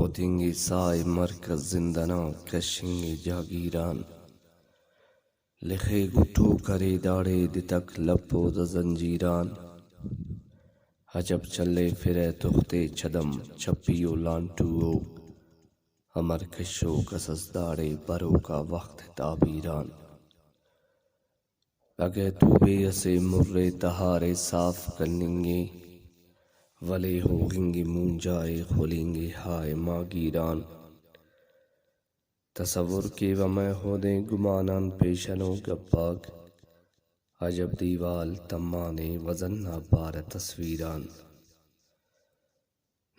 خطhinge سائے مرکز زندنا کشنگے جاگیران لکھے گٹو کرے داڑے دتک لپو د زنجیران عجب چلے پھرے تختے چدم چپیو لانٹو امر کشو کسس داڑے برو کا وقت تعبیران اگے تو بے اسے مرے تہارے صاف کننگے ولے ہوگنگے مونجائے کھولیں ہائے ماگیران تصور کے ومے ہو دیں گمانان پیشنو گپاک عجب دیوال تمانے وزن نہ پار تصویران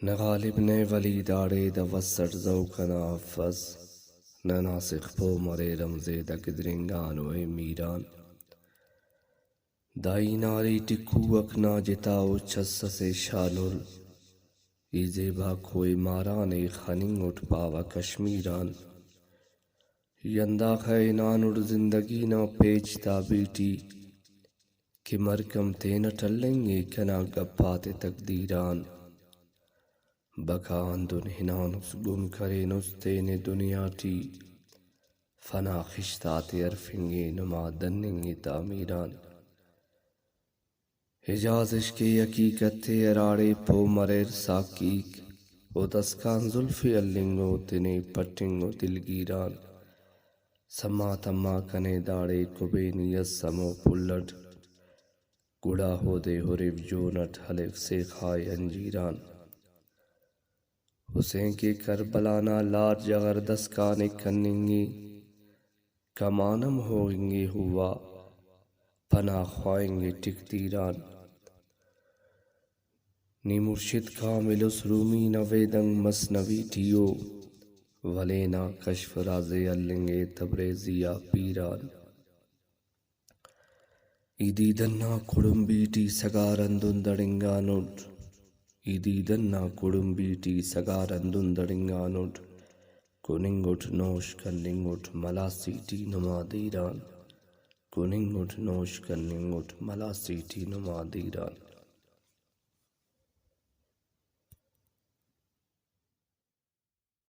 نہ غالب نے ولی داڑے دا وسط ذوقنا حفظ نہ ناسخ پو مرے رمزے دا گدرنگان وے میران دائی ناری ٹکو اکنا جتاؤ چھس سے شانل ایزے با کوئی مارانے خننگ اٹھ پاوا کشمیران یندا خینان اڑ زندگی نہ پیچتا بیٹی کہ مرکم تے نہ ٹلیں گے کنا گپاتے تقدیران بکان دن ہنانس گم کرے نستے نے دنیا ٹی فنا خشتاتے عرفنگے نما دننگے تعمیران حجاز عشق حقیقت تے اراڑے پو مریر ساکیک او دسکان زلفی اللنگو تنے پٹنگو دلگیران سما تما کنے داڑے کبینی سمو پلڈ گڑا ہو دے ہریو جونٹ حلف سے خائے انجیران حسین کے کربلانا لار جغر دسکانے کننگے کمانم ہوئنگے ہوا پناہ خوائیں گے ٹک تیران نی مرشد کامل اس رومی نویدنگ مسنوی ٹھیو ولینا کشف رازے اللنگے تبریزیا پیران ایدی دنا کڑم بیٹی سگارندن دڑنگانوٹ ایدی دنا کڑم بیٹی سگارندن دڑنگانوٹ کننگوٹ نوش کننگوٹ ملاسی ٹی نما دیران کننگوٹ نوش کننگوٹ ملاسی ٹی نما دیران